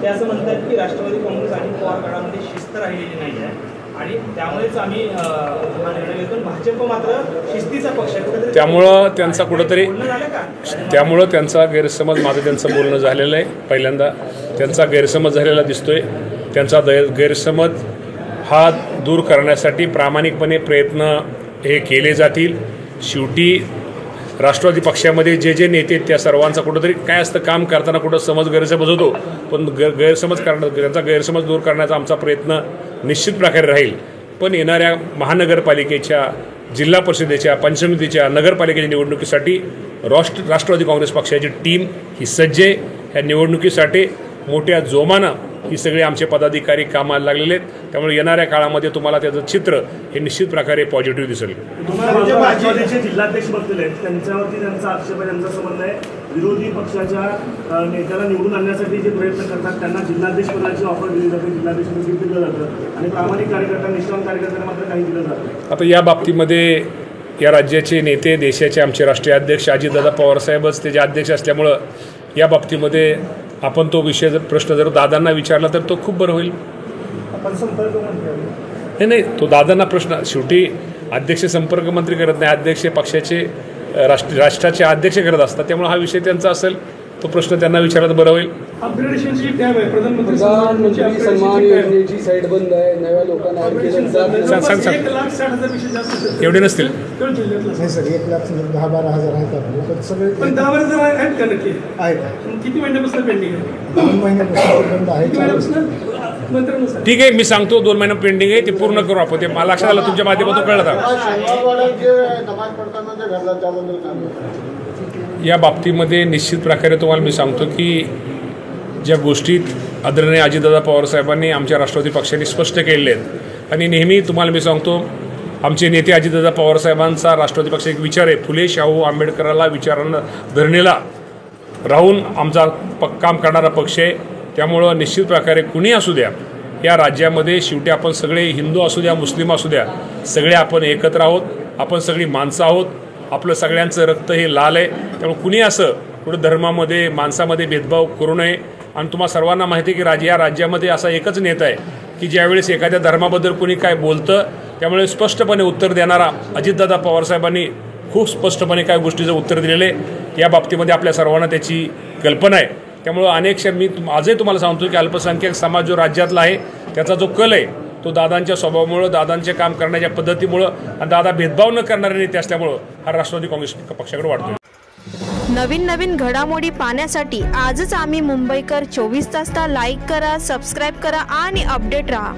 ते असं म्हणतात की राष्ट्रवादी काँग्रेस आणि पवार काळामध्ये शिस्त राहिलेली नाही आहे आणि त्यामुळेच आम्ही हा निर्णय घेतो। भाजप मात्र शिस्तीचा पक्ष आहे, त्यामुळं त्यांचा कुठंतरी त्यामुळं त्यांचा गैरसमज माझं त्यांचं बोलणं झालेलं आहे। पहिल्यांदा त्यांचा गैरसमज झालेला दिसतोय। त्यांचा गैरसमज हा दूर करण्यासाठी प्रामाणिकपणे प्रयत्न हे केले जातील। शेवटी राष्ट्रवादी पक्षामध्ये जे जे नेते त्या सर्वांचा कुठंतरी काय असतं, काम करताना कुठं समज गैरसमज होतो, पण गैरसमज त्यांचा गैरसमज दूर करण्याचा आमचा प्रयत्न निश्चित प्रकारे राहील। पण येणाऱ्या महानगरपालिकेच्या, जिल्हा परिषदेच्या, पंचायत समितीच्या, नगरपालिकेच्या निवडणुकीसाठी राष्ट्रवादी काँग्रेस पक्षाची टीम ही सज्ज आहे। ह्या निवडणुकीसाठी मोठ्या जोमानं ही सगळे आमचे पदाधिकारी कामाला लागलेले आहेत। त्यामुळे येणाऱ्या काळामध्ये तुम्हाला त्याचं चित्र हे निश्चित प्रकारे पॉझिटिव्ह दिसेल। राष्ट्रवादीचे जिल्हाध्यक्ष बसलेले आहेत, त्यांच्यावरती त्यांचा आक्षेप आहे, त्यांचा संबंध आहे विरोधी पक्षाच्या नेत्याला निवडून आणण्यासाठी जे प्रयत्न करतात त्यांना जिल्हाध्यक्ष पदाची ऑफर दिली जाते, जिल्हाध्यक्ष दिलं जातं आणि प्रामाणिक कार्यकर्ता, निष्ठावंत कार्यकर्त्यांना मात्र काही दिलं जातं। आता या बाबतीमध्ये या राज्याचे नेते, देशाचे आमचे राष्ट्रीय अध्यक्ष अजितदादा पवारसाहेबच त्याचे अध्यक्ष असल्यामुळं या बाबतीमध्ये आपण तो विषय प्रश्न जर दादांना विचारला तर तो खूप बरं होईल। आपण संपर्क मंत्री नाही, तो दादांना प्रश्न, शेवटी अध्यक्ष संपर्क मंत्री करत नाही, अध्यक्ष पक्षाचे राष्ट्राचे अध्यक्ष करत असतात। त्यामुळे हा विषय त्यांचा असेल, तो प्रश्न त्यांना विचारला तर बरं होईल। अपग्रेडेशनची टॅब आहे, प्रधानमंत्री सन्मान योजनेची साईड बंद आहे, नव्या लोकांना ऍड केलं जातं। सांग 1,60,000 जास्त एवढे नसतील नाही सर, 1,10,000-12,000 आहेत सगळे, पण 10,000 आहेत का नक्की आहेत? किती महिन्यापासून पेंडिंग आहे? 2 महिन्यापासून बंद आहे। ठीक आहे, मी सांगतो 2 महिने पेंडिंग आहे, ते पूर्ण करू आपण। ते मला लक्षात आलं, तुमच्या माध्यमातून कळलं का? या बाबतीमध्ये निश्चित प्रकारे तुम्हाला मी सांगतो की ज्या गोष्टीत आदरणीय अजितदादा पवारसाहेबांनी आमच्या राष्ट्रवादी पक्षाने स्पष्ट केलेले आहेत आणि नेहमी तुम्हाला मी सांगतो, आमचे नेते अजितदादा पवारसाहेबांचा राष्ट्रवादी पक्ष एक विचार आहे, फुले शाहू आंबेडकराला विचारांना धरणीला राहून आमचा काम करणारा पक्ष आहे। त्यामुळं निश्चित प्रकारे कुणी असू द्या, या राज्यामध्ये शेवटी आपण सगळे हिंदू असू द्या, मुस्लिम असू द्या, सगळे आपण एकत्र आहोत, आपण सगळी माणसं आहोत, आपलं सगळ्यांचं रक्त हे लाल आहे। त्यामुळे कुणी असं कुठं धर्मामध्ये, माणसामध्ये भेदभाव करू नये। आणि तुम्हाला सर्वांना माहिती आहे की या राज्यामध्ये असा एकच नेता आहे की ज्यावेळेस एखाद्या धर्माबद्दल कुणी काय बोलतं त्यामुळे स्पष्टपणे उत्तर देणारा अजितदादा पवारसाहेबांनी खूप स्पष्टपणे काय गोष्टीचं उत्तर दिलेलं आहे। या बाबतीमध्ये आपल्या सर्वांना त्याची कल्पना आहे। त्यामुळं अनेक मी आजही तुम्हाला सांगतो की अल्पसंख्याक समाज जो राज्यातला आहे त्याचा जो कल आहे तो दादांच्या स्वभावामुळं, दादांचे काम करण्याच्या पद्धतीमुळं आणि दादा भेदभाव न करणारे नेते असल्यामुळं हा राष्ट्रवादी काँग्रेस पक्षाकडे वाढतो। नवीन घडामोडी पाहण्यासाठी आजच आम्ही मुंबईकर 24 तासला लाईक करा, सबस्क्राईब करा आणि अपडेट रहा।